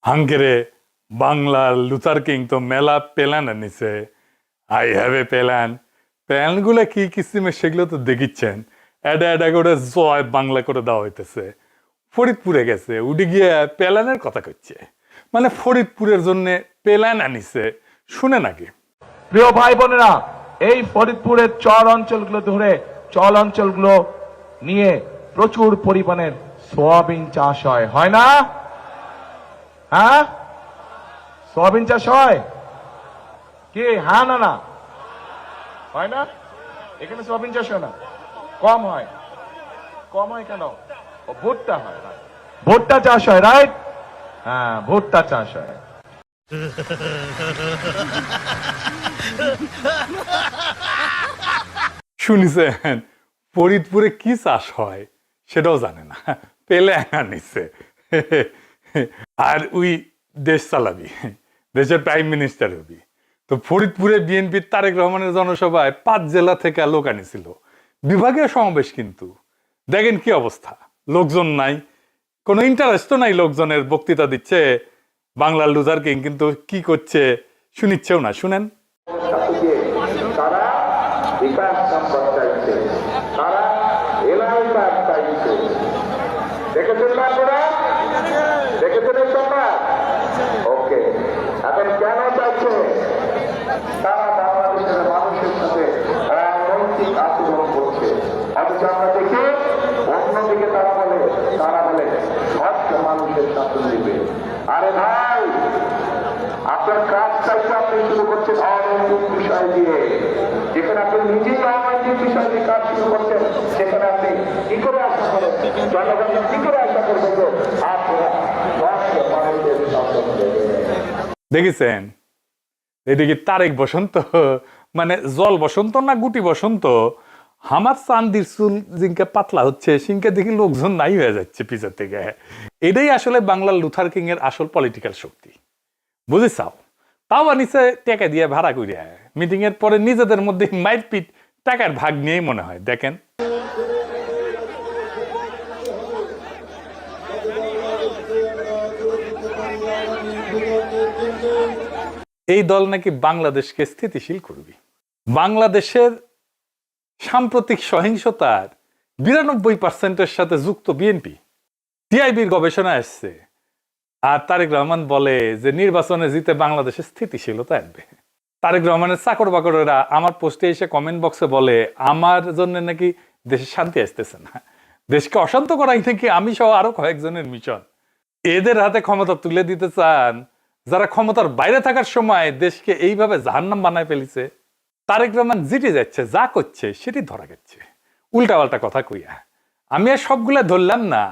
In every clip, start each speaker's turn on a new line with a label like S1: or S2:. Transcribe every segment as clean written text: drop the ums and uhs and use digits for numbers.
S1: হাঙ্গেরে বাংলার Luther king তো মেলা প্ল্যান আনিছে। I have a plan. প্ল্যানগুলো কি কিসিমে সেগুলো তো দেখিচ্ছেন। এটা করে জয় বাংলা করে দেওয়া হইতেছে। ফরিদপুরে গেছে, উঠে গিয়ে প্ল্যানের কথা করছে। মানে ফরিদপুরের জন্য প্ল্যান আনিছে, শুনে নাকি?
S2: প্রিয় ভাই বোনেরা, এই ফরিদপুরের চর অঞ্চলগুলো ধরে চল অঞ্চলগুলো নিয়ে প্রচুর পরিমাণের সোয়াবিন চাষ হয় না? হ্যাঁ, সোয়াবিন চাষ হয় কি? হ্যাঁ না না হয় না? এখানে সোয়াবিন চাষ হয় না, কম হয়। কম হয় কেন? ভুট্টা হয়, ভুট্টা চাষ হয়, রাইট? হ্যাঁ, ভুট্টা চাষ হয়।
S1: শুনিছেন ফরিদপুরে কি চাষ হয় সেটাও জানে না, প্ল্যান আনিছে। আর ওই দেশ চালাবি, দেশের প্রাইম মিনিস্টার হবি। তো ফরিদপুরে বিএনপির তারেক রহমানের জনসভায় 5 জেলা থেকে লোক আনিছিল, বিভাগীয় সমাবেশ। কিন্তু দেখেন কি অবস্থা, লোকজন নাই, কোনো ইন্টারেস্টও নাই লোকজনের। বক্তৃতা দিচ্ছে বাংলার লুথার কিং, কিন্তু কি করছে শুনিচ্ছেও না। শুনেন।
S3: তারা বিকাশ সম্পদ চাইছে, তারা এলাকার চাইছে। দেখেছেন না আপনারা? দেখেছেন এই সংবাদ? ওকে, এখন কেন চাইছে? তারা বাংলাদেশের মানুষের সাথে নৈতিক আচরণ করছে। অথচ আমরা দেখি অন্যদিকে তারা বলে সব মানুষের শাসন দিবে। আরে ভাই, আপনার কাজ চাইতে আপনি শুরু করছেন অনৈতিক বিষয় দিয়ে। যেখানে আপনি নিজেই অনৈতিক বিষয় দিয়ে কাজ শুরু করছেন, সেখানে আপনি কি করে আশা করেন, জনগণ কি করে আশা করবেন যে আপনারা মানুষের শাসন দেবেন?
S1: দেখেছেন এদিকে তারেক বসন্ত, মানে জল বসন্ত না গুটি বসন্ত। আমার চান্দির চুল জিনকে পাতলা হচ্ছে, সিনকে দেখি লোকজন নাই হয়ে যাচ্ছে পিছের থেকে। এটাই আসলে বাংলার লুথার কিং এর আসল পলিটিক্যাল শক্তি, বুঝেছাও? তাও আনিছে টাকা দিয়ে ভাড়া করিয়া। মিটিং এর পরে নিজেদের মধ্যে মাইরপিট, টাকার ভাগ নিয়েই মনে হয়। দেখেন এই দল নাকি বাংলাদেশকে স্থিতিশীল করবে। বাংলাদেশের সাম্প্রতিক সহিংসতার 92% সাথে যুক্ত বিএনপি। টিআইবির গবেষণা আসছে। আর তারেক রহমান বলে যে নির্বাচনে জিতে বাংলাদেশে স্থিতিশীলতা আনবে। তারেক রহমানের চাকর বাকরেরা আমার পোস্টে এসে কমেন্ট বক্সে বলে আমার জন্য নাকি দেশে শান্তি আসতেছে না, দেশকে অশান্ত করাই নাকি আমি সহ আরো কয়েকজনের মিশন। এদের হাতে ক্ষমতা তুলে দিতে চান যারা ক্ষমতার বাইরে থাকার সময় দেশকে এইভাবে জাহান্নাম বানায় ফেলিছে। তারেক রহমান জিতে যাচ্ছে, যা করছে সেটি ধরা গেছে উল্টাপাল্টা কথা কইয়া। আমি আর সবগুলা ধরলাম না,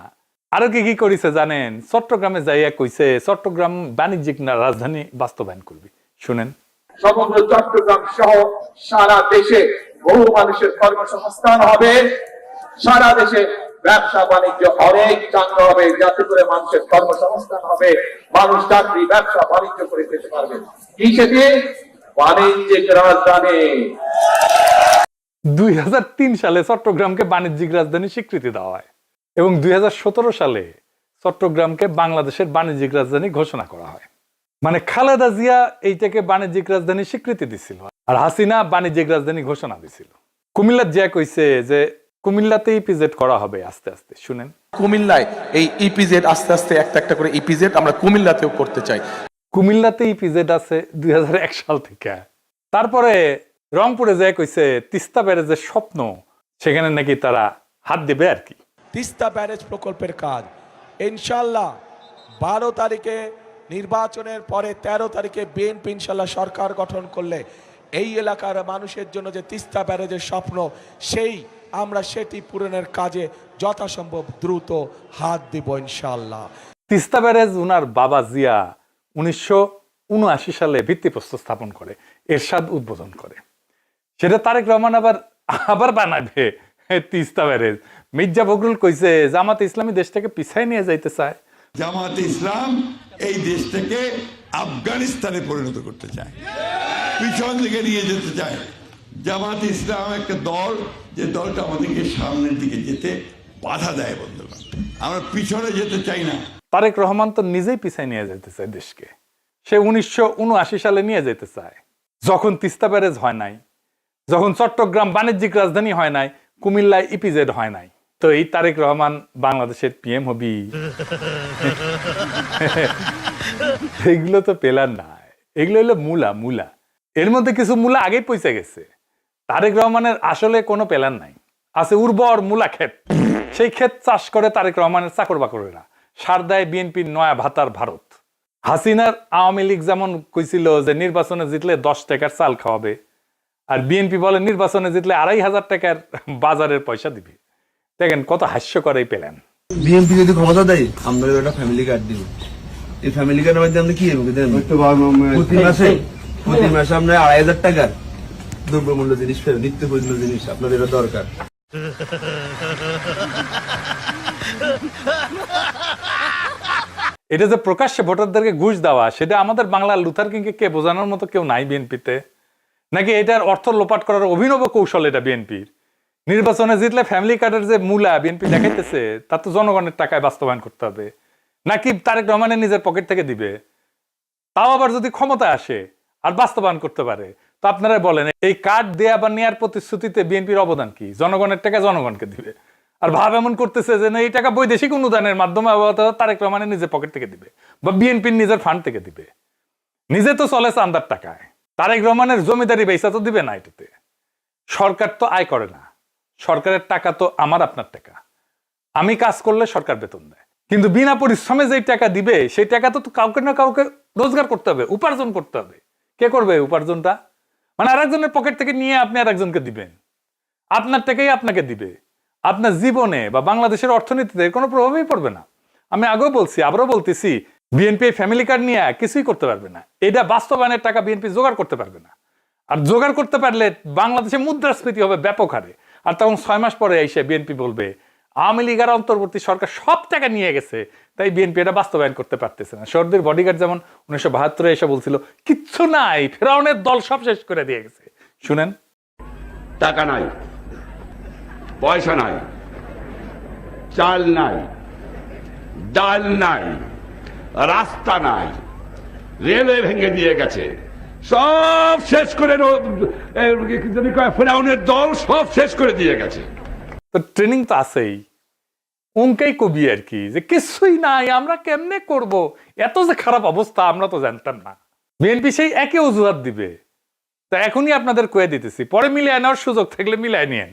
S1: আরো কি কি করেছে জানেন? চট্টগ্রামে যাইয়া কইছে চট্টগ্রাম বাণিজ্যিক রাজধানী বাস্তবায়ন করবি। শুনেন।
S2: সমগ্র চট্টগ্রাম সহ সারা দেশে বহু মানুষের কর্মসংস্থান হবে, সারা দেশে ব্যবসা বাণিজ্য অনেক চাঙ্গা হবে, যাতে করে মানুষের কর্মসংস্থান হবে, মানুষ চাকরি ব্যবসা বাণিজ্য করে যেতে পারবে। কি সেটি? বাণিজ্যিক রাজধানী।
S1: 2003 সালে চট্টগ্রামকে বাণিজ্যিক রাজধানী স্বীকৃতি দেওয়া হয় এবং 2017 সালে চট্টগ্রামকে বাংলাদেশের বাণিজ্যিক রাজধানী ঘোষণা করা হয়। মানে খালেদা জিয়া এইটাকে বাণিজ্যিক রাজধানী স্বীকৃতি দিছিল, আর হাসিনা বাণিজ্যিক রাজধানী ঘোষণা দিছিল। কুমিল্লার জিয়া কইছে যে কুমিল্লাতে ইপিজেড করা হবে আস্তে আস্তে। শুনেন।
S4: কুমিল্লায় এই ইপিজেড আস্তে আস্তে একটা একটা করে ইপিজেড আমরা কুমিল্লাতেও করতে চাই।
S1: কুমিল্লাতে ইপিজেড আছে 2001 সাল থেকে। তারপরে রংপুরে যায় কইছে তিস্তা ব্যারেজের স্বপ্ন, সেখানে নাকি তারা হাত দেবে আর কি।
S5: তিস্তা ব্যারেজ প্রকল্পের কাজ ইনশাল্লাহ 12 তারিখে নির্বাচনের পরে 13 তারিখে বিএনপি ইনশাল্লাহ সরকার গঠন করলে এই এলাকার মানুষের জন্য যে তিস্তা ব্যারেজের স্বপ্ন, আমরা সেটি পূরণের কাজে যথাসম্ভব দ্রুত হাত দিব ইনশাল্লাহ।
S1: তিস্তা ব্যারেজ উনার বাবা জিয়া 1979 সালে ভিত্তিপ্রস্তর স্থাপন করে, এরশাদ উদ্বোধন করে। সেটা তারেক রহমান আবার বানাবে তিস্তা ব্যারেজ। মির্জা ফখরুল কইছে জামাতে ইসলামী দেশ থেকে পিছায় নিয়ে যাইতে চায়।
S6: জামাতে ইসলাম এই দেশটাকে আফগানিস্তানে পরিণত করতে চায়, পিছন দিকে নিয়ে যেতে চায়। জামাতে ইসলাম একটা দল, যে দলটা আমাদেরকে সামনের দিকে যেতে বাধা দেয়। বন্ধুগণ, আমরা পিছনে যেতে চাই না।
S1: তারেক রহমান তো নিজেই পিছায় নিয়ে যেতে চায় দেশকে। সে 1979 সালে নিয়ে যেতে চায়, যখন তিস্তা ব্যারেজ হয় নাই, যখন চট্টগ্রাম বাণিজ্যিক রাজধানী হয় নাই, কুমিল্লায় ইপিজেড হয় নাই। তো এই তারেক রহমান বাংলাদেশের পিএম হবি? এগুলো তো পেলার নাই, এগুলো হলো মূলা। এর মধ্যে কিছু মূলা আগেই পৌঁছে গেছে। তারেক রহমানের আসলে কোনো প্ল্যান নাই, আছে উর্বর মূলা ক্ষেত। সেই ক্ষেত চাষ করে তারেক রহমানের চাকর বাকরেরা, সার দেয় বিএনপির নয়া ভাতার ভারত। হাসিনার আওয়ামী লীগ যেমন কইছিল যে নির্বাচনে জিতলে 10 টাকার চাল খাওয়াবে, আর বিএনপি বলে নির্বাচনে জিতলে 2,500 টাকার বাজারের পয়সা দিবে। দেখেন কত হাস্যকর এই প্ল্যান।
S7: বিএনপি যদি ক্ষমতা দেয়, আমরা একটা ফ্যামিলি কার্ড দিব। এই ফ্যামিলি কার্ডের মধ্যে আমরা কি দেব? প্রতি মাসে আমরা 2,500 টাকার দ্রব্যমূল্য জিনিস ফেরত, নিত্য প্রয়োজনীয় জিনিস আপনার এটা দরকার।
S1: এটা যে প্রকাশ্যে ভোটারদেরকে ঘুষ দেওয়া, সেটা আমাদের বাংলার লুথার কিংকে কে বোঝানোর মতো কেউ নাই বিএনপিতে? নাকি এটার অর্থ লোপাট করার অভিনব কৌশল এটা বিএনপির? নির্বাচনে জিতলে ফ্যামিলি কার্ডের যে মূলা বিএনপি দেখাইতেছে, তা তো জনগণের টাকায় বাস্তবায়ন করতে হবে, নাকি তারেক রহমানের নিজের পকেট থেকে দিবে? তাও আবার যদি ক্ষমতা আসে আর বাস্তবায়ন করতে পারে, তো আপনারা বলেন এই কার্ড দেয়া বা নেয়ার প্রতিশ্রুতিতে বিএনপির অবদান কি? জনগণের টাকা জনগণকে দিবে, আর ভাব এমন করতেছে যে না এই টাকা বৈদেশিক অনুদানের মাধ্যমে তারেক রহমানের নিজের পকেট থেকে দিবে বা বিএনপির নিজের ফান্ড থেকে দিবে। নিজে তো চলে চান্দার টাকায়, তারেক রহমানের জমিদারি বেচা তো দিবে না। এটাতে সরকার তো আয় করে না, সরকারের টাকা তো আমার আপনার টাকা। আমি কাজ করলে সরকার বেতন দেয়, কিন্তু বিনা পরিশ্রমে যে টাকা দিবে সেই টাকা তো কাউকে না কাউকে রোজগার করতে হবে, উপার্জন করতে হবে। কে করবে উপার্জনটা? মানে আরেকজনের পকেট থেকে নিয়ে আপনি আরেকজনকে দিবেন, আপনার টাকাই আপনাকে দিবে। আপনার জীবনে বা বাংলাদেশের অর্থনীতিতে কোনো প্রভাবই পড়বে না। আমি আগেও বলছি, আবারও বলতেছি, বিএনপি ফ্যামিলি কার্ড নিয়ে কিছুই করতে পারবে না। এটা বাস্তবায়নের টাকা বিএনপি জোগাড় করতে পারবে না। আর জোগাড় করতে পারলে বাংলাদেশে মুদ্রাস্ফীতি হবে ব্যাপক হারে। আর তখন 6 মাস পরে এসে বিএনপি বলবে আওয়ামী লীগ আর অন্তর্বর্তী সরকার সব টাকা নিয়ে গেছে, তাই বিএনপি এটা বাস্তবায়ন করতে পারতেছে না। সর্দির বডিগার্ড যেমন 1972 এসে বলছিল কিচ্ছু নাই, ফেরাউনের দল সব শেষ করে দিয়ে গেছে। শুনেন,
S8: টাকা নাই, পয়সা নাই, চাল নাই, ডাল নাই, রাস্তা নাই, রেলওয়ে ভেঙে দিয়ে গেছে, সব শেষ করে ফেরাউনের দল সব শেষ করে দিয়ে গেছে।
S1: তো ট্রেনিং তো আছেই, অঙ্কেই কবি আর কি, যে কিছুই নাই, আমরা কেমনে করব, এত যে খারাপ অবস্থা আমরা তো জানতাম না। বিএনপি সেই একই অজুহাত দিবে। তা এখনই আপনাদের কয়ে দিতেছি, পরে মিলিয়ে নেওয়ার সুযোগ থাকলে মিলিয়ে নিয়েন।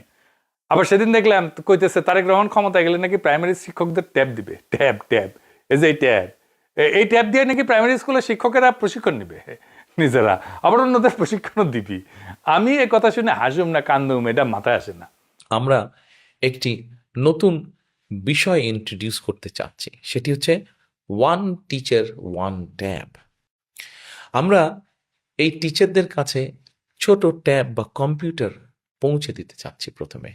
S1: আবার সেদিন দেখলাম কইতেছে তারেক রহমান ক্ষমতায় গেলে নাকি প্রাইমারি শিক্ষকদের ট্যাব দিবে। ট্যাব এই যে এই ট্যাব দিয়ে নাকি প্রাইমারি স্কুলের শিক্ষকেরা প্রশিক্ষণ নিবে নিজেরা, আবার অন্যদের প্রশিক্ষণও দিবি। আমি এ কথা শুনে হাসুম না কান্দুম, এটা মাথায় আসে না।
S9: আমরা একটি নতুন বিষয় ইন্ট্রোডিউস করতে চাচ্ছি, সেটি হচ্ছে ওয়ান টিচার ওয়ান ট্যাব। আমরা এই টিচারদের কাছে ছোট ট্যাব বা কম্পিউটার পৌঁছে দিতে চাচ্ছি। প্রথমে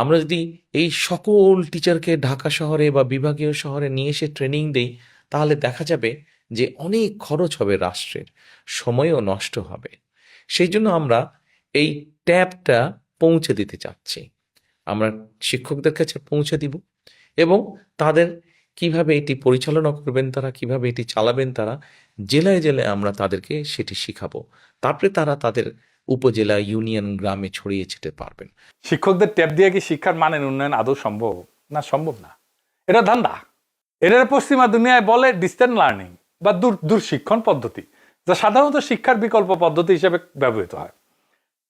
S9: আমরা যদি এই সকল টিচারকে ঢাকা শহরে বা বিভাগীয় শহরে নিয়ে এসে ট্রেনিং দেই, তাহলে দেখা যাবে যে অনেক খরচ হবে রাষ্ট্রের, সময়ও নষ্ট হবে। সেই জন্য আমরা এই ট্যাবটা পৌঁছে দিতে চাচ্ছি। আমরা শিক্ষকদের কাছে পৌঁছে দিব এবং তাদের কিভাবে এটি পরিচালনা করবেন, তারা কিভাবে এটি চালাবেন, তারা জেলায় জেলায় আমরা তাদেরকে সেটি শিখাবো। তারপরে তারা তাদের উপজেলা, ইউনিয়ন, গ্রামে ছড়িয়ে ছিটে পারবেন।
S1: শিক্ষকদের ট্যাব দিয়ে কি শিক্ষার মানের উন্নয়ন আদৌ সম্ভব? না, সম্ভব না। এটা ধান্দা। এটা পশ্চিমা দুনিয়ায় বলে ডিস্টেন্স লার্নিং বা দূর শিক্ষণ পদ্ধতি, যা সাধারণত শিক্ষার বিকল্প পদ্ধতি হিসেবে ব্যবহৃত হয়।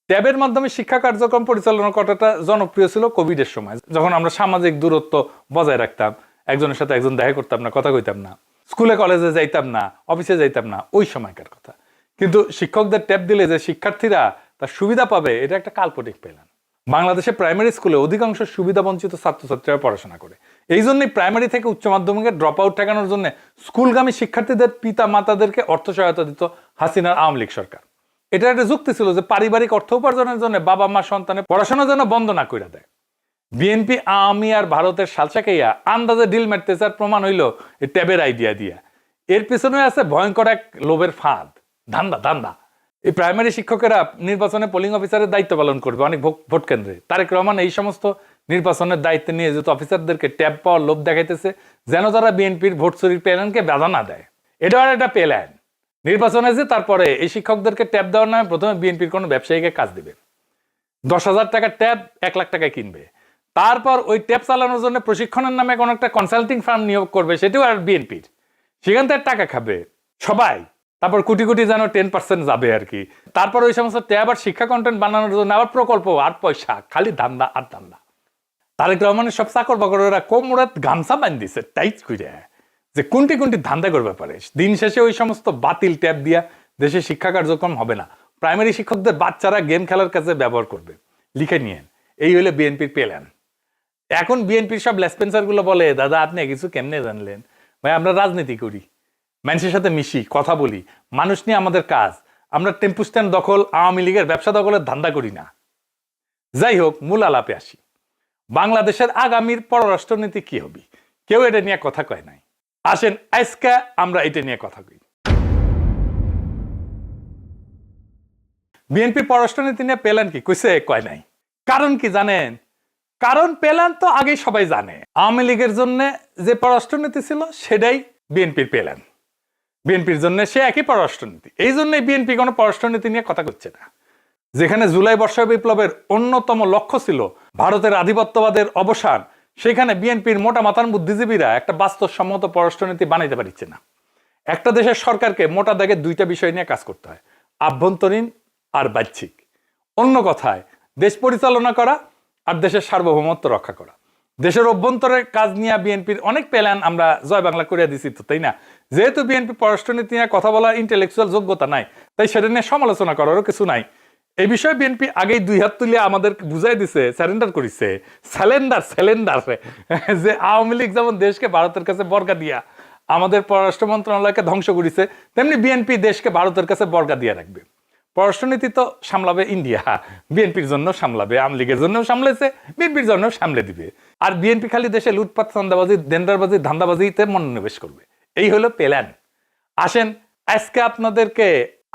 S1: ট্যাবের মাধ্যমে শিক্ষা কার্যক্রম পরিচালনা করাটা জনপ্রিয় ছিল কোভিডের সময়, যখন আমরা সামাজিক দূরত্ব বজায় রাখতাম, একজনের সাথে একজন দেখা করতাম না, কথা কইতাম না, স্কুলে কলেজে যাইতাম না, অফিসে যাইতাম না, ওই সময়কার কথা। কিন্তু শিক্ষকদের ট্যাব দিলে যে শিক্ষার্থীরা তার সুবিধা পাবে, এটা একটা কাল্পনিক প্ল্যান। বাংলাদেশে প্রাইমারি স্কুলে অধিকাংশ সুবিধা বঞ্চিত ছাত্রছাত্রীরা পড়াশোনা করে। এই জন্যই প্রাইমারি থেকে উচ্চ মাধ্যমিকের ড্রপ আউট ঠেকানোর জন্য স্কুলগামী শিক্ষার্থীদের পিতা মাতাদেরকে অর্থ সহায়তা দিত হাসিনার আওয়ামী লীগ সরকার। এটা একটা যুক্তি ছিল যে পারিবারিক অর্থ উপার্জনের জন্য বাবা মা সন্তানের পড়াশোনা যেন বন্ধ না করে দেয়। বিএনপি, আওয়ামী আর ভারতের সালসাকাইয়া আন্দাজে ডিল মারতেছে, আর প্রমাণ হইল এই ট্যাবের আইডিয়া দিয়া। এর পিছনে আছে ভয়ঙ্কর এক লোভের ফাঁদ, ধান্দা। এই প্রাইমারি শিক্ষকেরা নির্বাচনে পোলিং অফিসারের দায়িত্ব পালন করবে অনেক ভোট কেন্দ্রে। তারেক রহমান এই সমস্ত নির্বাচনের দায়িত্বে নিয়ে যেহেতু অফিসারদেরকে ট্যাব পাওয়ার লোভ দেখাইতেছে যেন তারা বিএনপির ভোট চুরির প্ল্যানকে বাধা না দেয়। এটা আর একটা প্ল্যান। নির্বাচনে যে তারপরে এই শিক্ষকদেরকে ট্যাব দেওয়ার নামে প্রথমে বিএনপির কোনো ব্যবসায়ীকে কাজ দিবে, 10,000 টাকার ট্যাব 1 লাখ টাকায় কিনবে, তারপর ওই ট্যাব চালানোর জন্য প্রশিক্ষণের নামে কোনো একটা কনসাল্টিং ফার্ম নিয়োগ করবে, সেটাও আর বিএনপির, সেখান থেকে টাকা খাবে সবাই। তারপর কোটি কোটি যেন 10% যাবে আর কি। তারপর ওই সমস্ত ট্যাব আর শিক্ষা কন্টেন্ট বানানোর জন্য আবার প্রকল্প আর পয়সা, খালি ধান্দা আর ধান্দা। তারেক রহমানের সব চাকর বাকরেরা কোমরাত গামছা বান্ধ দিছে টাইট করে, যে কোনটি কোনটি ধান্দা করবে পারে। দিন শেষে ওই সমস্ত বাতিল ট্যাব দিয়া দেশে শিক্ষা কার্যক্রম হবে না, প্রাইমারি শিক্ষকদের বাচ্চারা গেম খেলার কাছে ব্যবহার করবে। লিখে নিয়েন, এই হলে বিএনপির প্ল্যান। এখন বিএনপির সব লেসপেন্সার গুলো বলে, দাদা আপনি কিছু কেমনে জানলেন? ভাই আমরা রাজনীতি করি, মানুষের সাথে মিশি, কথা বলি, মানুষ নিয়ে আমাদের কাজ। আমরা টেম্পু স্ট্যান্ড দখল, আওয়ামী লীগের ব্যবসা দখলের ধান্দা করি না। যাই হোক, মূল আলাপে আসি। বাংলাদেশের আগামীর পররাষ্ট্রনীতি কি হবে, কেউ এটা নিয়ে কথা কয় নাই। আসেন আজকে আমরা এটা নিয়ে কথা কই। বিএনপি পররাষ্ট্রনীতি নিয়ে প্ল্যান কি কইছে? কয় নাই। কারণ কি জানেন? কারণ প্ল্যান তো আগেই সবাই জানে। আওয়ামী লীগের জন্য যে পররাষ্ট্রনীতি ছিল সেটাই বিএনপির প্ল্যান, বিএনপির জন্য সে একই পররাষ্ট্রনীতি। এই জন্যই বিএনপি কোনো পররাষ্ট্রনীতি নিয়ে কথা করছে না। যেখানে জুলাই বর্ষা বিপ্লবের অন্যতম লক্ষ্য ছিল ভারতের আধিপত্যবাদের অবসান, সেখানে বিএনপির মোটা মাথার বুদ্ধিজীবীরা একটা বাস্তবসম্মত পররাষ্ট্রনীতি বানাইতে পারছে না। একটা দেশের সরকারকে মোটা দাগে 2টা বিষয় নিয়ে কাজ করতে হয়, আভ্যন্তরীণ আর বাহ্যিক। অন্য কথায় দেশ পরিচালনা করা আর দেশের সার্বভৌমত্ব রক্ষা করা। দেশের অভ্যন্তরের কাজ নিয়ে বিএনপির অনেক প্ল্যান আমরা জয় বাংলা করিয়া দিছি তো, তাই না? যেহেতু বিএনপি পররাষ্ট্রনীতি নিয়ে কথা বলার ইন্টেলেকচুয়াল যোগ্যতা নাই, তাই সেটা নিয়ে সমালোচনা করারও কিছু নাই। এই বিষয়ে বিএনপি আগেই 2 হাত তুলিয়া আমাদের বুঝাই দিছে, স্যারেন্ডার করিছে, স্যালেন্ডার যে আওয়ামী লীগ যেমন দেশকে ভারতের কাছে বর্গা দিয়া আমাদের পররাষ্ট্র মন্ত্রণালয়কে ধ্বংস করেছে, তেমনি বিএনপি দেশকে ভারতের কাছে বর্গা দিয়ে রাখবে। পররাষ্ট্রনীতি তো সামলাবে ইন্ডিয়া, বিএনপির জন্য সামলাবে, আওয়ামী লীগের জন্য সামলেছে, বিএনপির জন্য সামলে দিবে। আর বিএনপি খালি দেশে লুটপাট, চাঁদাবাজি, দেনদারবাজি, ধান্দাবাজিতে মনোনিবেশ করবে। এই হলো প্ল্যান। আসেন আজকে আপনাদেরকে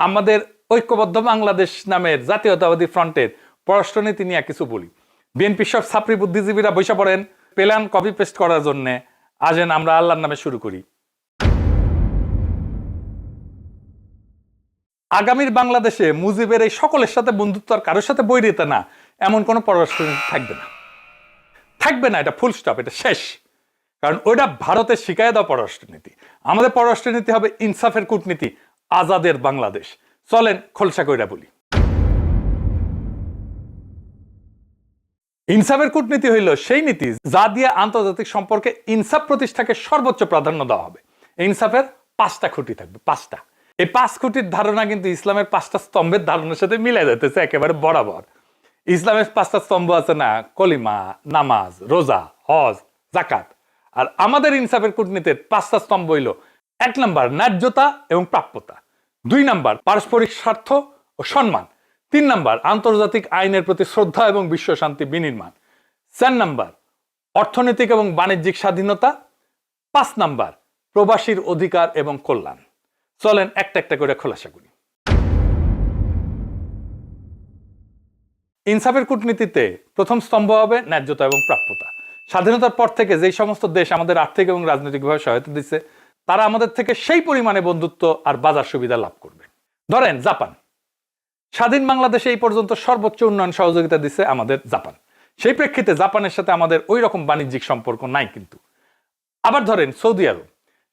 S1: আমাদের ঐক্যবদ্ধ বাংলাদেশ নামের জাতীয়তাবাদী ফ্রন্টের পররাষ্ট্রনীতি নিয়ে কিছু বলি। বিএনপির সব ছাত্রী বুদ্ধিজীবীরা বসে পড়েন প্ল্যান কপি পেস্ট করার জন্য। আসেন আমরা আল্লাহর নামে শুরু করি। আগামীর বাংলাদেশে মুজিবের এই সকলের সাথে বন্ধুত্ব আর কারোর সাথে বৈরিতা না, এমন কোনো পররাষ্ট্রনীতি থাকবে না, থাকবে না। এটা ফুল স্টপ, এটা শেষ। কারণ ওইটা ভারতের শিখায় দেওয়া পররাষ্ট্রনীতি। আমাদের পররাষ্ট্রনীতি হবে ইনসাফের কূটনীতি, আজাদের বাংলাদেশ। চলেন খোলসা কইরা বলি। ইনসাফের কূটনীতি হইল সেই নীতি যা দিয়ে আন্তর্জাতিক সম্পর্কে ইনসাফ প্রতিষ্ঠাকে সর্বোচ্চ প্রাধান্য দেওয়া হবে। ইনসাফের 5টা খুঁটি থাকবে, 5টা। এই 5 খুঁটির ধারণা কিন্তু ইসলামের 5টা স্তম্ভের ধারণার সাথে মিলে যাইতেছে একেবারে বরাবর। ইসলামের 5টা স্তম্ভ আছে না, কলিমা, নামাজ, রোজা, হজ, যাকাত। আর আমাদের ইনসাফের কূটনীতির 5টা স্তম্ভ হইল: 1 নাম্বার ন্যায্যতা এবং প্রাপ্যতা, 2 নাম্বার পারস্পরিক স্বার্থ ও সম্মান, 3 নাম্বার আন্তর্জাতিক আইনের প্রতি শ্রদ্ধা এবং বিশ্ব শান্তি বিনির্মাণ, 4 নাম্বার অর্থনৈতিক এবং বাণিজ্যিক স্বাধীনতা, 5 নাম্বার প্রবাসীর অধিকার এবং কল্যাণ। চলেন একটা একটা করে খোলাসা করি। ইনসাফের কূটনীতিতে প্রথম স্তম্ভ হবে ন্যায্যতা এবং প্রাপ্যতা। স্বাধীনতার পর থেকে যেই সমস্ত দেশ আমাদের আর্থিক এবং রাজনৈতিকভাবে সহায়তা দিচ্ছে, তারা আমাদের থেকে সেই পরিমাণে বন্ধুত্ব আর বাজার সুবিধা লাভ করবে। ধরেন জাপান, স্বাধীন বাংলাদেশে এই পর্যন্ত সর্বোচ্চ উন্নয়ন সহযোগিতা দিচ্ছে আমাদের জাপান। সেই প্রেক্ষিতে জাপানের সাথে আমাদের ওই রকম বাণিজ্যিক সম্পর্ক নাই কিন্তু। আবার ধরেন সৌদি আরব,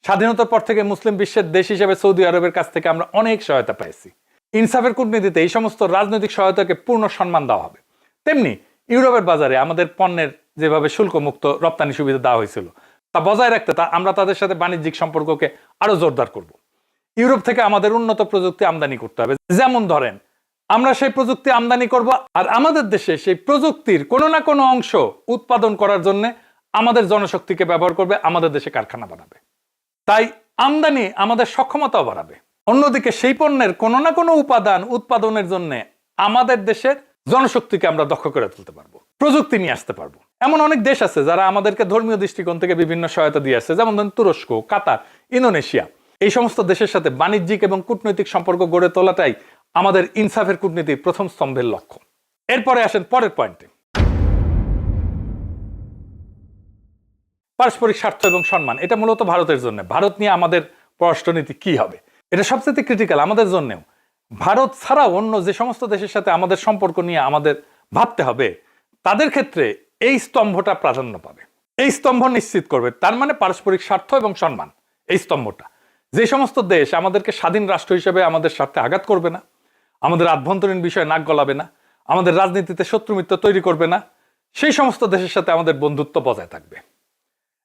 S1: স্বাধীনতার পর থেকে মুসলিম বিশ্বের দেশ হিসেবে সৌদি আরবের কাছ থেকে আমরা অনেক সহায়তা পাইছি। ইনসাফের কূটনীতিতে এই সমস্ত রাজনৈতিক সহায়তাকে পূর্ণ সম্মান দেওয়া হবে। তেমনি ইউরোপের বাজারে আমাদের পণ্যের যেভাবে শুল্কমুক্ত রপ্তানি সুবিধা দেওয়া হয়েছিল, তা বজায় রাখতে আমরা তাদের সাথে বাণিজ্যিক সম্পর্ককে আরো জোরদার করব। ইউরোপ থেকে আমাদের উন্নত প্রযুক্তি আমদানি করতে হবে। যেমন ধরেন আমরা সেই প্রযুক্তি আমদানি করব, আর আমাদের দেশে সেই প্রযুক্তির কোনো না কোনো অংশ উৎপাদন করার জন্য আমাদের জনশক্তিকে ব্যবহার করবে, আমাদের দেশে কারখানা বানাবে। তাই আমদানি আমাদের সক্ষমতাও বাড়াবে। অন্যদিকে সেই পণ্যের কোনো না কোনো উপাদান উৎপাদনের জন্য আমাদের দেশের জনশক্তিকে আমরা দক্ষ করে তুলতে পারবো, প্রযুক্তি নিয়ে আসতে পারবো। এমন অনেক দেশ আছে যারা আমাদেরকে ধর্মীয় দৃষ্টিকোণ থেকে বিভিন্ন সহায়তা দিয়ে আসছে, যেমন ধরেন তুরস্ক, কাতার, ইন্দোনেশিয়া। এই সমস্ত দেশের সাথে বাণিজ্যিক এবং কূটনৈতিক সম্পর্ক গড়ে তোলাটাই আমাদের ইনসাফের কূটনীতির প্রথম স্তম্ভের লক্ষ্য। এরপরে আসেন পরের পয়েন্টে। পারস্পরিক স্বার্থ এবং সম্মান, এটা মূলত ভারতের জন্য। ভারত নিয়ে আমাদের পররাষ্ট্রনীতি কি হবে, এটা সবচেয়ে ক্রিটিক্যাল আমাদের জন্যও। ভারত ছাড়া অন্য যে সমস্ত দেশের সাথে আমাদের সম্পর্ক নিয়ে আমাদের ভাবতে হবে, তাদের ক্ষেত্রে এই স্তম্ভটা প্রাধান্য পাবে। এই স্তম্ভ নিশ্চিত করবে, তার মানে পারস্পরিক স্বার্থ এবং সম্মান। এই স্তম্ভটা যে সমস্ত দেশ আমাদেরকে স্বাধীন রাষ্ট্র হিসেবে আমাদের স্বার্থে আঘাত করবে না, আমাদের আভ্যন্তরীণ বিষয়ে নাক গলাবে না, আমাদের রাজনীতিতে শত্রুমিত্র তৈরি করবে না, সেই সমস্ত দেশের সাথে আমাদের বন্ধুত্ব বজায় থাকবে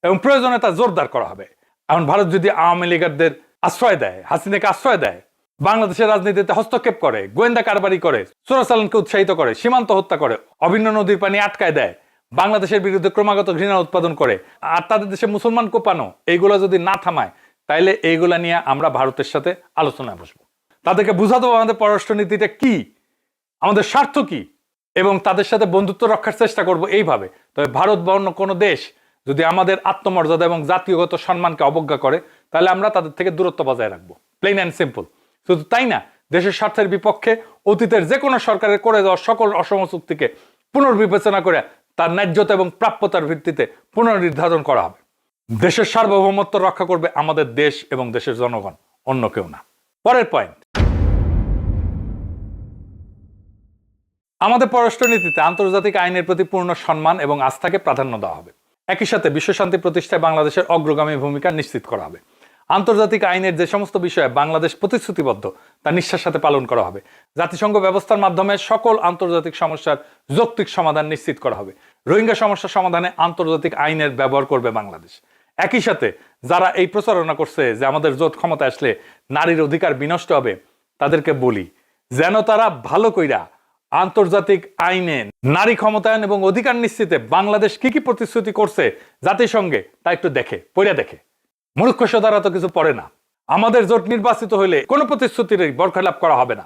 S1: এবং প্রয়োজনে তা জোরদার করা হবে। এখন ভারত যদি আওয়ামী লীগারদের আশ্রয় দেয়, হাসিনাকে আশ্রয় দেয়, বাংলাদেশের রাজনীতিতে হস্তক্ষেপ করে, গোয়েন্দা কারবারি করে, চোরাচালানকে উৎসাহিত করে, সীমান্ত হত্যা করে, অভিন্ন নদীর পানি আটকায় দেয়, বাংলাদেশের বিরুদ্ধে ক্রমাগত ঘৃণা উৎপাদন করে, আর তাদের দেশে মুসলমান কোপানো, এইগুলো যদি না থামায়, তাইলে এইগুলা নিয়ে আমরা ভারতের সাথে আলোচনায় বসবো। তাদেরকে বুঝাতে হবে আমাদের পররাষ্ট্রনীতিটা কি, আমাদের স্বার্থ কি, এবং তাদের সাথে বন্ধুত্ব রক্ষার চেষ্টা করব এইভাবে। তবে ভারত বা অন্য কোনো দেশ যদি আমাদের আত্মমর্যাদা এবং জাতীয়গত সম্মানকে অবজ্ঞা করে, তাহলে আমরা তাদের থেকে দূরত্ব বজায় রাখবো, প্লেন অ্যান্ড সিম্পল। শুধু তাই না, দেশের স্বার্থের বিপক্ষে অতীতের যে কোনো সরকারের করে দেওয়া সকল অসম চুক্তিকে পুনর্বিবেচনা করে তার ন্যায্যতা এবং প্রাপ্যতার ভিত্তিতে পুনর্নির্ধারণ করা হবে। দেশের সার্বভৌমত্ব রক্ষা করবে আমাদের দেশ এবং দেশের জনগণ, অন্য কেউ না। পরের পয়েন্ট, আমাদের পররাষ্ট্রনীতিতে আন্তর্জাতিক আইনের প্রতি পূর্ণ সম্মান এবং আস্থাকে প্রাধান্য দেওয়া হবে। একই সাথে বিশ্বশান্তি প্রতিষ্ঠায় বাংলাদেশের অগ্রগামী ভূমিকা নিশ্চিত করা হবে। আন্তর্জাতিক আইনের যে সমস্ত বিষয়ে বাংলাদেশ প্রতিশ্রুতিবদ্ধ তা নিষ্ঠার সাথে পালন করা হবে। জাতিসংঘ ব্যবস্থার মাধ্যমে সকল আন্তর্জাতিক সমস্যার যৌক্তিক সমাধান নিশ্চিত করা হবে। রোহিঙ্গা সমস্যা সমাধানে আন্তর্জাতিক আইনের ব্যবহার করবে বাংলাদেশ। একই সাথে যারা এই প্রচারণা করছে যে আমাদের জোট ক্ষমতা আসলে নারীর অধিকার বিনষ্ট হবে, তাদেরকে বলি যেন তারা ভালো কইরা আন্তর্জাতিক আইনে নারী ক্ষমতায়ন এবং অধিকার নিশ্চিতে বাংলাদেশ কি কি প্রতিশ্রুতি করছে জাতিসংঘে তা একটু পড়ে দেখে। মূর্খ দ্বারা তো কিছু পড়ে না। আমাদের জোট নির্বাচিত হলে কোনো প্রতিশ্রুতির বরখেলাপ করা হবে না,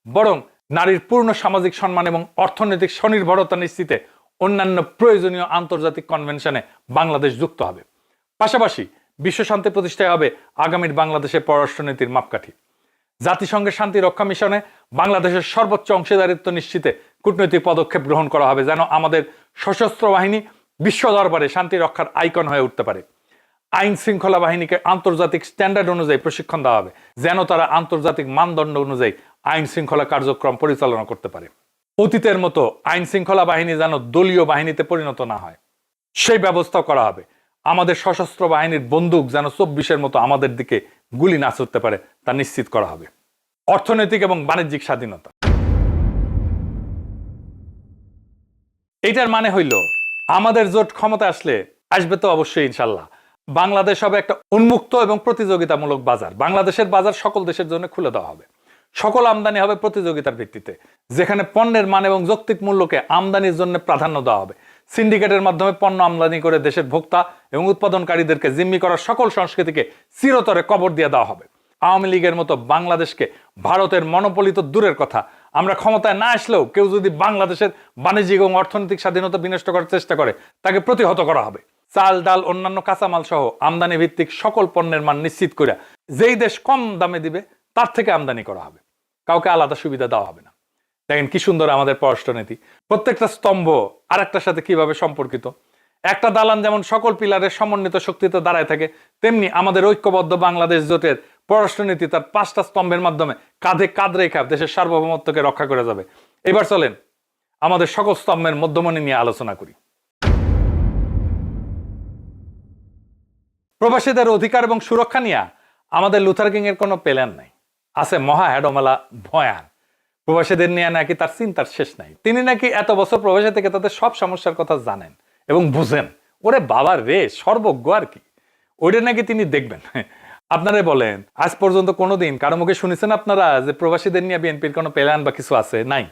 S1: বরং নারীর পূর্ণ সামাজিক সম্মান এবং অর্থনৈতিক স্বনির্ভরতা নিশ্চিতে অন্যান্য প্রয়োজনীয় আন্তর্জাতিক কনভেনশনে বাংলাদেশ যুক্ত হবে। পাশাপাশি বিশ্বশান্তি প্রতিষ্ঠায় হবে আগামীর বাংলাদেশের পররাষ্ট্রনীতির মাপকাঠি। জাতিসংঘের শান্তি রক্ষা মিশনে বাংলাদেশের সর্বোচ্চ অংশীদারিত্ব নিশ্চিতে কূটনৈতিক পদক্ষেপ গ্রহণ করা হবে, যেন আমাদের সশস্ত্র বাহিনী বিশ্ব দরবারে শান্তি রক্ষার আইকন হয়ে উঠতে পারে। আইন শৃঙ্খলা বাহিনীকে আন্তর্জাতিক স্ট্যান্ডার্ড অনুযায়ী প্রশিক্ষণ দেওয়া হবে, যেন তারা আন্তর্জাতিক মানদণ্ড অনুযায়ী আইন শৃঙ্খলা কার্যক্রম পরিচালনা করতে পারে। অতীতের মতো আইন শৃঙ্খলা বাহিনী যেন দলীয় বাহিনীতে পরিণত না হয়, সেই ব্যবস্থা করা হবে। আমাদের সশস্ত্র বাহিনীর বন্দুক যেন 24-এর মতো আমাদের দিকে গুলি না ছুটতে পারে তা নিশ্চিত করা হবে। অর্থনৈতিক এবং বাণিজ্যিক স্বাধীনতা, এইটার মানে হইল আমাদের জোট ক্ষমতা আসবে তো অবশ্যই ইনশাল্লাহ, বাংলাদেশ হবে একটা উন্মুক্ত এবং প্রতিযোগিতামূলক বাজার। বাংলাদেশের বাজার সকল দেশের জন্য খুলে দেওয়া হবে। সকল আমদানি হবে প্রতিযোগিতার ভিত্তিতে, যেখানে পণ্যের মান এবং যৌক্তিক মূল্যকে আমদানির জন্য প্রাধান্য দেওয়া হবে। সিন্ডিকেটের মাধ্যমে পণ্য আমদানি করে দেশের ভোক্তা এবং উৎপাদনকারীদেরকে জিম্মি করার সকল সংস্কৃতিকে চিরতরে কবর দিয়ে দেওয়া হবে। আওয়ামী লীগের মতো বাংলাদেশকে ভারতের মনোপলি তো দূরের কথা, আমরা ক্ষমতায় না আসলেও কেউ যদি বাংলাদেশের বাণিজ্যিক এবং অর্থনৈতিক স্বাধীনতা বিনষ্ট করার চেষ্টা করে, তাকে প্রতিহত করা হবে। চাল, ডাল, অন্যান্য কাঁচামাল সহ আমদানি ভিত্তিক সকল পণ্যের মান নিশ্চিত করে যেই দেশ কম দামে দিবে তার থেকে আমদানি করা হবে, কাউকে আলাদা সুবিধা দেওয়া হবে না। দেখেন কি সুন্দর আমাদের পররাষ্ট্রনীতি। প্রত্যেকটা স্তম্ভ আরেকটার সাথে কিভাবে সম্পর্কিত। একটা দালান যেমন সকল পিলারের সমন্বিত শক্তিতে দাঁড়ায় থাকে, তেমনি আমাদের ঐক্যবদ্ধ বাংলাদেশ জোটের পররাষ্ট্রনীতি তার 5টা স্তম্ভের মাধ্যমে কাঁধে কাঁধ রেখে দেশের সার্বভৌমত্বকে রক্ষা করে যাবে। এবার চলেন আমাদের সকল স্তম্ভের মধ্যমণি নিয়ে আলোচনা করি। প্রবাসীদের অধিকার এবং সুরক্ষা নিয়ে আমাদের লুথার কিং এর কোনো প্ল্যান নাই, আছে মহা হেডমেলা ভয়ান। প্রবাসীদের নিয়ে নাকি তার চিন্তার শেষ নাই। তিনি নাকি এত বছর প্রবাসী থেকে তাদের সব সমস্যার কথা জানেন এবং বুঝেন। ওরে বাবার রে, সর্বজ্ঞ আর কি, ওইটা নাকি তিনি দেখবেন। আপনারা বলেন আজ পর্যন্ত কোনোদিন কারো মুখে শুনেছেন আপনারা যে প্রবাসীদের নিয়ে বিএনপির কোনো প্ল্যান বা কিছু আছে? নাই।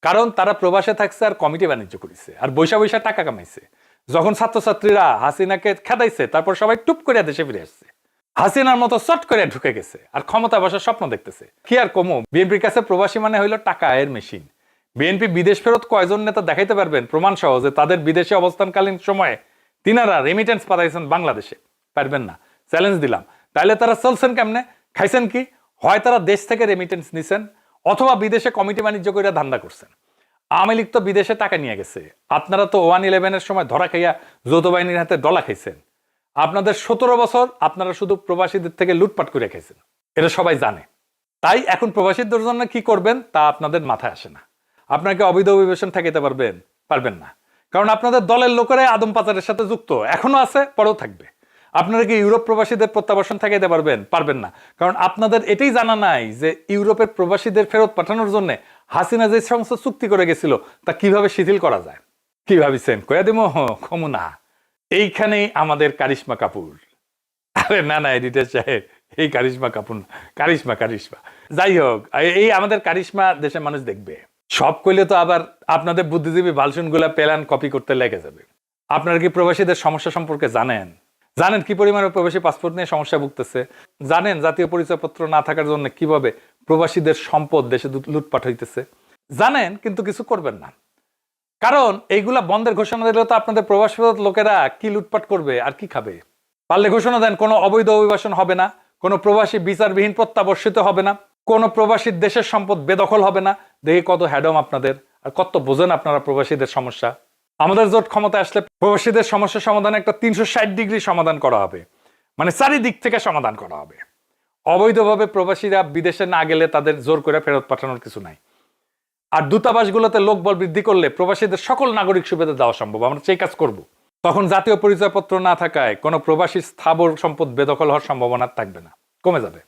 S1: কারণ তারা প্রবাসে থাকছে আর কমিটি বাণিজ্য করেছে আর বৈশা বৈশা টাকা কামাইছে। যখন ছাত্রছাত্রীরা হাসিনাকে খেদাইছে, তারপর সবাই টুপ করে দেশে ফিরে আসছে, হাসিনার মতো চট করে ঢুকে গেছে আর ক্ষমতা বসার স্বপ্ন দেখতেছে। কি আর কমো, বিএনপির কাছে প্রবাসী মানে হইল টাকা আয়ের মেশিন। বিএনপি বিদেশ ফেরত কয়জন নেতা দেখাইতে পারবেন প্রমাণ সহ যে তাদের বিদেশে অবস্থানকালীন সময়ে তিনারা রেমিটেন্স পাঠাইছেন বাংলাদেশে? পারবেন না, চ্যালেঞ্জ দিলাম। তাহলে তারা চলছেন কেমনে, খাইছেন কি? হয় তারা দেশ থেকে রেমিটেন্স নিছেন, অথবা বিদেশে কমিটি বাণিজ্য করে ধান্দা করছেন। আওয়ামী লীগ তো বিদেশে টাকা নিয়ে গেছে, আপনারা তো 1/11-এর সময় ধরা খাইয়া যৌথ বাহিনীর হাতে ডলা খাইছেন। আপনাদের 17 বছর আপনারা শুধু প্রবাসীদের থেকে লুটপাট করে রেখেছেন, এটা সবাই জানে। তাই এখন প্রবাসীদের জন্য কি করবেন তা আপনাদের মাথায় আসে না। আপনাকে অবৈধ অভিবাসন ঠেকাইতে পারবেন না, কারণ আপনাদের দলের লোকেরাই আদম পাচারের সাথে যুক্ত, এখনো আছে, পরেও থাকবে। আপনারা কি ইউরোপ প্রবাসীদের প্রত্যাবাসন ঠেকাইতে পারবেন না, কারণ আপনাদের এটাই জানা নাই যে ইউরোপের প্রবাসীদের ফেরত পাঠানোর জন্য হাসিনা যে সমস্ত চুক্তি করে গেছিল তা কিভাবে শিথিল করা যায়। কি ভাবিছেন কয়া দেব কমু না? এইখানেই আমাদের কারিশমা কাপুর। আরে না এডিটর সাহেব, এই কারিশমা কাপুর না, কারিশমা। যাই হোক, এই আমাদের কারিশমা দেশের মানুষ দেখবে। সব কইলে তো আবার আপনাদের বুদ্ধিজীবী ভালসুন গুলা প্ল্যান কপি করতে লেগে যাবে। আপনারা কি প্রবাসীদের সমস্যা সম্পর্কে জানেন কি পরিমাণে প্রবাসী পাসপোর্ট নিয়ে সমস্যা ভুগতেছে? জানেন জাতীয় পরিচয়পত্র না থাকার জন্য কিভাবে প্রবাসীদের সম্পদ দেশে লুটপাট হইতেছে? জানেন, কিন্তু কিছু করবেন না, কারণ এইগুলা বন্ধের ঘোষণা দিলে তো আপনাদের প্রবাসী লোকেরা কি লুটপাট করবে আর কি খাবে। পারলে ঘোষণা দেন কোনো অবৈধ অভিবাসন হবে না, কোনো প্রবাসী বিচারবিহীন প্রত্যাবর্ষিত হবে না, কোনো প্রবাসীর দেশের সম্পদ বেদখল হবে না। দেখি কত হ্যাডম আপনাদের, আর কত বোঝেন আপনারা প্রবাসীদের সমস্যা। আমাদের জোট ক্ষমতা আসলে প্রবাসীদের সমস্যা সমাধানে একটা 360 ডিগ্রি সমাধান করা হবে, মানে চারিদিক থেকে সমাধান করা হবে। অবৈধভাবে প্রবাসীরা বিদেশে না গেলে তাদের জোর করে ফেরত পাঠানোর কিছু নাই। আর দূতাবাসগুলোতে লোকবল বৃদ্ধি করলে প্রবাসীদের সকল নাগরিক সুবিধা দেওয়া সম্ভব, আমরা সেই কাজ করব। তখন জাতীয় পরিচয়পত্র না থাকায় কোনো প্রবাসী স্থাবর সম্পদ বেদখল হওয়ার সম্ভাবনা থাকবে না, কমে যাবে।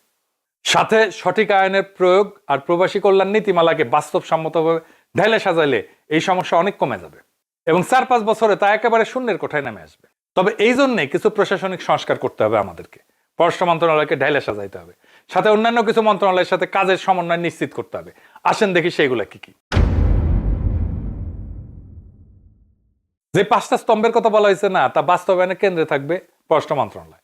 S1: সাথে সঠিক আইনের প্রয়োগ আর প্রবাসী কল্যাণ নীতিমালাকে বাস্তবসম্মতভাবে ঢেলে সাজাইলে এই সমস্যা অনেক কমে যাবে এবং 4-5 বছরে তা একেবারে শূন্যের কোঠায় নেমে আসবে। তবে এই জন্যে কিছু প্রশাসনিক সংস্কার করতে হবে আমাদেরকে। পররাষ্ট্র মন্ত্রণালয়কে ঢেলে সাজাইতে হবে, সাথে অন্যান্য কিছু মন্ত্রণালয়ের সাথে কাজের সমন্বয় নিশ্চিত করতে হবে। আসেন দেখি সেইগুলা কি কি। যে 5টা স্তম্ভের কথা বলা হয়েছে না, তা বাস্তবায়নের কেন্দ্রে থাকবে পররাষ্ট্র মন্ত্রণালয়।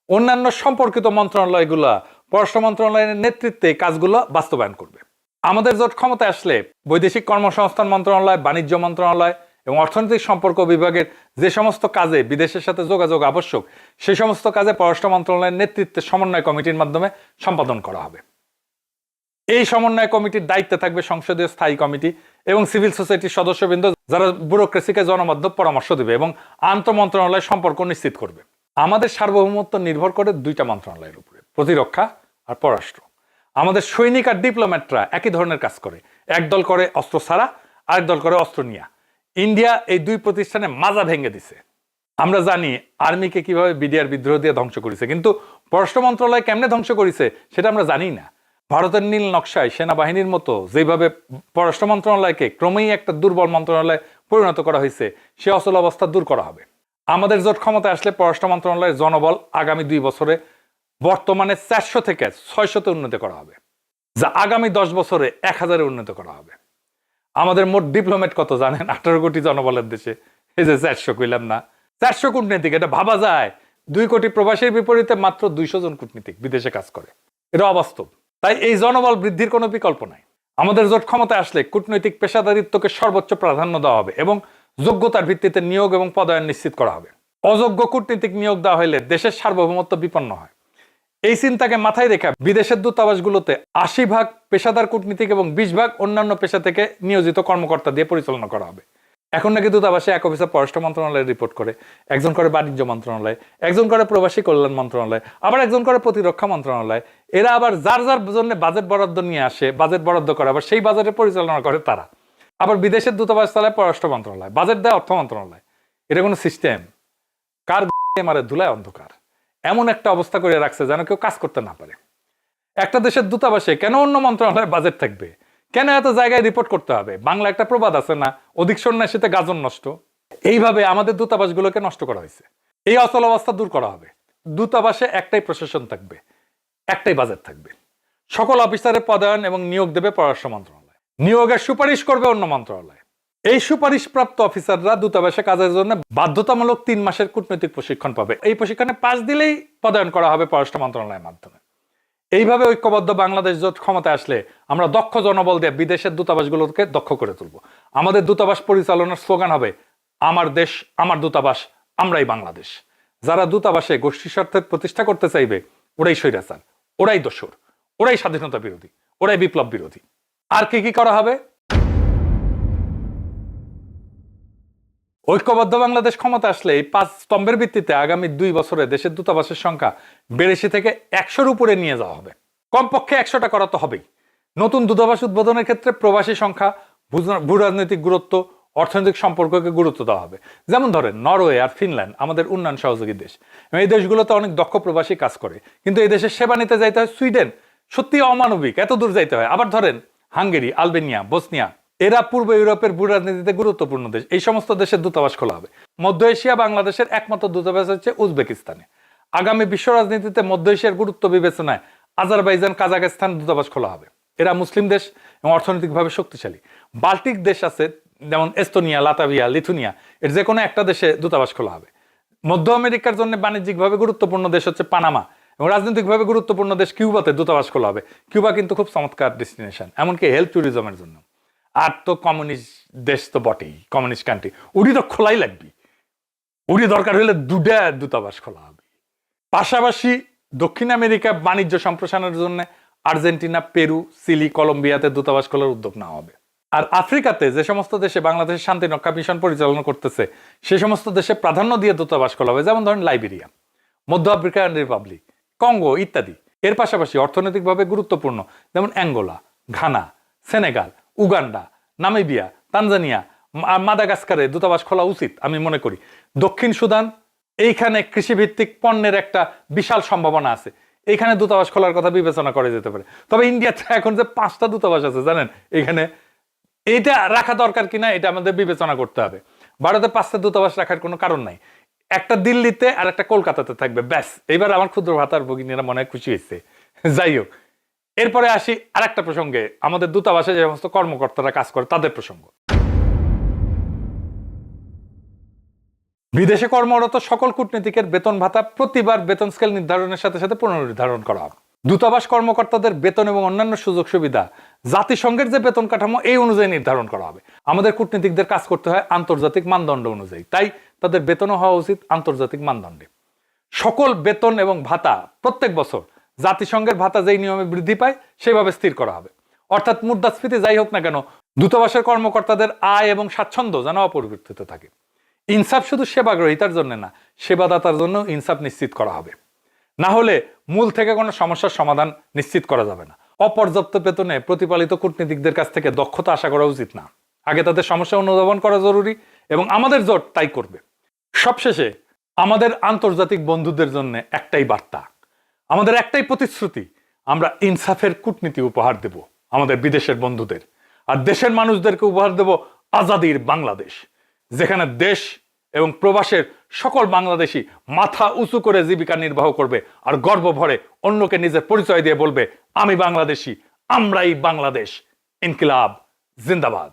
S1: অন্যান্য সম্পর্কিত মন্ত্রণালয়গুলা পররাষ্ট্র মন্ত্রণালয়ের নেতৃত্বে কাজগুলো বাস্তবায়ন করবে। আমাদের জোট ক্ষমতায় আসলে বৈদেশিক কর্মসংস্থান মন্ত্রণালয়, বাণিজ্য মন্ত্রণালয় এবং অর্থনৈতিক সম্পর্ক বিভাগের যে সমস্ত কাজে বিদেশের সাথে যোগাযোগ আবশ্যক, সেই সমস্ত কাজে পররাষ্ট্র মন্ত্রণালয়ের নেতৃত্বে সমন্বয় কমিটির মাধ্যমে সম্পাদন করা হবে। এই সমন্বয় কমিটির দায়িত্বে থাকবে সংসদীয় স্থায়ী কমিটি এবং সিভিল সোসাইটির সদস্যবৃন্দ, যারা ব্যুরোক্রেসিকে জনবদ্ধ পরামর্শ দেবে এবং আন্তঃ মন্ত্রণালয় সম্পর্ক নিশ্চিত করবে। আমাদের সার্বভৌমত্ব নির্ভর করে 2টা মন্ত্রণালয়ের উপরে, প্রতিরক্ষা আর পররাষ্ট্র। আমাদের সৈনিক আর ডিপ্লোম্যাটরা একই ধরনের কাজ করে, একদল করে অস্ত্র ছাড়া, আরেক দল করে অস্ত্র নিয়া। ইন্ডিয়া এই 2 প্রতিষ্ঠানে মাজা ভেঙে দিছে। আমরা জানি আর্মিকে কিভাবে বিডিআর বিদ্রোহ দিয়ে ধ্বংস করেছে, কিন্তু পররাষ্ট্র মন্ত্রণালয় কেমনে ধ্বংস করেছে সেটা আমরা জানি না। ভারতের নীল নকশায় সেনাবাহিনীর মতো যেভাবে পররাষ্ট্র মন্ত্রণালয়কে ক্রমেই একটা দুর্বল মন্ত্রণালয়ে পরিণত করা হয়েছে, সে অচল অবস্থা দূর করা হবে। আমাদের জোট ক্ষমতায় আসলে পররাষ্ট্র মন্ত্রণালয়ের জনবল আগামী 2 বছরে বর্তমানে 400 থেকে 600-তে উন্নত করা হবে, যা আগামী 10 বছরে 1000-এ উন্নত করা হবে। আমাদের মোট ডিপ্লোমেট কত জানেন? 18 কোটি জনবলের দেশে। এই যে 400 কইলাম না, 400 কূটনীতিক, এটা ভাবা যায়। 2 কোটি প্রবাসীর বিপরীতে মাত্র 200 জন কূটনীতিক বিদেশে কাজ করে, এটা অবাস্তব। তাই এই জনবল বৃদ্ধির কোনো বিকল্প নাই। আমাদের জোট ক্ষমতায় আসলে কূটনৈতিক পেশাদারিত্বকে সর্বোচ্চ প্রাধান্য দেওয়া হবে এবং যোগ্যতার ভিত্তিতে নিয়োগ এবং পদায়ন নিশ্চিত করা হবে। অযোগ্য কূটনীতিক নিয়োগ দেওয়া হলে দেশের সার্বভৌমত্ব বিপন্ন হয়। এই চিন্তাকে মাথায় রেখে বিদেশের দূতাবাসগুলোতে 80% পেশাদার কূটনীতিক এবং 20% অন্যান্য পেশা থেকে নিয়োজিত কর্মকর্তা দিয়ে পরিচালনা করা হবে। এখন নাকি দূতাবাসে এক অফিসার পররাষ্ট্র মন্ত্রণালয়ে রিপোর্ট করে, একজন করে বাণিজ্য মন্ত্রণালয়, একজন করে প্রবাসী কল্যাণ মন্ত্রণালয়, আবার একজন করে প্রতিরক্ষা মন্ত্রণালয়। এরা আবার যার জন্য বাজেট বরাদ্দ নিয়ে আসে, বাজেট বরাদ্দ করে, আবার সেই বাজেটে পরিচালনা করে তারা। আবার বিদেশের দূতাবাস চালায় পররাষ্ট্র মন্ত্রণালয়, বাজেট দেয় অর্থ মন্ত্রণালয়। এটা কোনো সিস্টেম? কার মারে ধুলায় অন্ধকার, এমন একটা অবস্থা করে রাখছে যেন কেউ কাজ করতে না পারে। একটা দেশের দূতাবাসে কেন অন্য মন্ত্রণালয়ের বাজেট থাকবে? কেন এত জায়গায় রিপোর্ট করতে হবে? বাংলা একটা প্রবাদ আছে না, অধিক সন্ন্যাসীতে গাজন নষ্ট। এইভাবে আমাদের দূতাবাসগুলোকে নষ্ট করা হয়েছে। এই অচল অবস্থা দূর করা হবে। দূতাবাসে একটাই প্রশাসন থাকবে, একটাই বাজেট থাকবে। সকল অফিসারের পদায়ন এবং নিয়োগ দেবে পররাষ্ট্র মন্ত্রণালয়, নিয়োগের সুপারিশ করবে অন্য মন্ত্রণালয়। এই সুপারিশপ্রাপ্ত অফিসাররা দূতাবাসে কাজের জন্য বাধ্যতামূলক 3 মাসের কূটনৈতিক প্রশিক্ষণ পাবে। এই প্রশিক্ষণে পাস দিলেই পদায়ন করা হবে পররাষ্ট্র মন্ত্রণালয়ের মাধ্যমে। এইভাবে ঐক্যবদ্ধ বাংলাদেশ জোট ক্ষমতায় আসলে আমরা দক্ষ জনবল দিয়ে বিদেশের দূতাবাসগুলোকে দক্ষ করে তুলব। আমাদের দূতাবাস পরিচালনার স্লোগান হবে, আমার দেশ, আমার দূতাবাস, আমরাই বাংলাদেশ। যারা দূতাবাসে গোষ্ঠী স্বার্থের প্রতিষ্ঠা করতে চাইবে, ওরাই স্বৈরাচার, ওরাই দোসর, ওরাই স্বাধীনতা বিরোধী, ওরাই বিপ্লব বিরোধী। আর কি কি করা হবে? ঐক্যবদ্ধ বাংলাদেশ ক্ষমতা আসলে এই 5 স্তম্ভের ভিত্তিতে আগামী 2 বছরে দেশের দূতাবাসের সংখ্যা 82 থেকে 100-র উপরে নিয়ে যাওয়া হবে। কমপক্ষে 100টা করা তো হবেই। নতুন দূতাবাস উদ্বোধনের ক্ষেত্রে প্রবাসী সংখ্যা, ভূরাজনৈতিক গুরুত্ব, অর্থনৈতিক সম্পর্ককে গুরুত্ব দেওয়া হবে। যেমন ধরেন নরওয়ে আর ফিনল্যান্ড আমাদের উন্নয়ন সহযোগী দেশ, এই দেশগুলোতে অনেক দক্ষ প্রবাসী কাজ করে, কিন্তু এই দেশের সেবা নিতে যাইতে হয় সুইডেন, সত্যি অমানবিক, এত দূর যাইতে হয়। আবার ধরেন হাঙ্গেরি, আলবেনিয়া, বসনিয়া, এরা পূর্ব ইউরোপের ভূরাজনীতিতে গুরুত্বপূর্ণ দেশ, এই সমস্ত দেশের দূতাবাস খোলা হবে। মধ্য এশিয়া বাংলাদেশের একমাত্র দূতাবাস হচ্ছে উজবেকিস্তানে। আগামী বিশ্ব রাজনীতিতে মধ্য এশিয়ার গুরুত্ব বিবেচনায় আজারবাইজান, কাজাখস্তান দূতাবাস খোলা হবে। এরা মুসলিম দেশ এবং অর্থনৈতিকভাবে শক্তিশালী। বাল্টিক দেশ আছে যেমন এস্তোনিয়া, লাতাভিয়া, লিথুনিয়া, এর যে কোনো একটা দেশে দূতাবাস খোলা হবে। মধ্য আমেরিকার জন্য বাণিজ্যিকভাবে গুরুত্বপূর্ণ দেশ হচ্ছে পানামা, এবং রাজনৈতিকভাবে গুরুত্বপূর্ণ দেশ কিউবাতে দূতাবাস খোলা হবে। কিউবা কিন্তু খুব চমৎকার ডেস্টিনেশন, এমনকি হেলথ ট্যুরিজমের জন্য। আর তো কমিউনিস্ট দেশ তো বটেই, কমিউনিস্ট কান্ট্রি, উড়ি তো খোলাই লাগবে। উড়ি দরকার হলে 2টা দূতাবাস খোলা হবে। পাশাপাশি দক্ষিণ আমেরিকা বাণিজ্য সম্প্রসারণের জন্য আর্জেন্টিনা, পেরু, চিলি, কলম্বিয়াতে দূতাবাস খোলার উদ্যোগ নেওয়া হবে। আর আফ্রিকাতে যে সমস্ত দেশে বাংলাদেশের শান্তি রক্ষা মিশন পরিচালনা করতেছে সে সমস্ত দেশে প্রাধান্য দিয়ে দূতাবাস খোলা হবে, যেমন ধরেন লাইবেরিয়া, মধ্য আফ্রিকান রিপাবলিক, কঙ্গো ইত্যাদি। এর পাশাপাশি অর্থনৈতিকভাবে গুরুত্বপূর্ণ যেমন Angola, Ghana, Senegal, Uganda, Namibia, Tanzania, মাদাগাস্কারে দূতাবাস খোলা উচিত আমি মনে করি। দক্ষিণ সুদান, এইখানে কৃষিভিত্তিক পণ্যের একটা বিশাল সম্ভাবনা আছে, এইখানে দূতাবাস খোলার কথা বিবেচনা করা যেতে পারে। তবে ইন্ডিয়াতে এখন যে 5টা দূতাবাস আছে জানেন, এখানে এইটা রাখা দরকার কিনা এটা আমাদের বিবেচনা করতে হবে। ভারতে 5টা দূতাবাস রাখার কোনো কারণ নাই, একটা দিল্লিতে আর একটা কলকাতাতে থাকবে, ব্যাস। এইবার আমার ক্ষুদ্র ভাতার ভগিনীরা মনে হয় খুশি হয়েছে। যাই হোক, এরপরে আসি আরেকটা প্রসঙ্গে, আমাদের দূতাবাসে যে সমস্ত কর্মকর্তারা কাজ করে তাদের প্রসঙ্গ। বিদেশে কর্মরত সকল কূটনীতিকের বেতন ভাতা প্রতিবার বেতন স্কেল নির্ধারণের সাথে সাথে পুনর্নির্ধারণ করা হবে। দূতাবাস কর্মকর্তাদের বেতন এবং অন্যান্য সুযোগ সুবিধা জাতিসংঘের যে বেতন কাঠামো এই অনুযায়ী নির্ধারণ করা হবে। আমাদের কূটনীতিকদের কাজ করতে হয় আন্তর্জাতিক মানদণ্ড অনুযায়ী, তাই তাদের বেতনও হওয়া উচিত আন্তর্জাতিক মানদণ্ডে। সকল বেতন এবং ভাতা প্রত্যেক বছর জাতিসংঘের ভাতা যেই নিয়মে বৃদ্ধি পায় সেভাবে স্থির করা হবে। অর্থাৎ মুদ্রাস্ফীতি যাই হোক না কেন, দূতাবাসের কর্মকর্তাদের আয় এবং স্বাচ্ছন্দ্য যেন অপরিবর্তিত থাকে। ইনসাফ শুধু সেবা গ্রহীতার জন্য না, সেবাদাতার জন্য ইনসাফ নিশ্চিত করা হবে। না হলে মূল থেকে কোনো সমস্যার সমাধান নিশ্চিত করা যাবে না। অপর্যাপ্ত বেতনে প্রতিপালিত কূটনীতিকদের কাছ থেকে দক্ষতা আশা করা উচিত না। আগে তাদের সমস্যা অনুধাবন করা জরুরি, এবং আমাদের জোট তাই করবে। সবশেষে আমাদের আন্তর্জাতিক বন্ধুদের জন্য একটাই বার্তা, আমাদের একটাই প্রতিশ্রুতি, আমরা ইনসাফের কূটনীতি উপহার দেব আমাদের বিদেশের বন্ধুদের, আর দেশের মানুষদেরকে উপহার দেব আজাদির বাংলাদেশ, যেখানে দেশ এবং প্রবাসের সকল বাংলাদেশি মাথা উঁচু করে জীবিকা নির্বাহ করবে আর গর্ব ভরে অন্যকে নিজের পরিচয় দিয়ে বলবে, আমি বাংলাদেশি, আমরাই বাংলাদেশ। ইনকিলাব জিন্দাবাদ।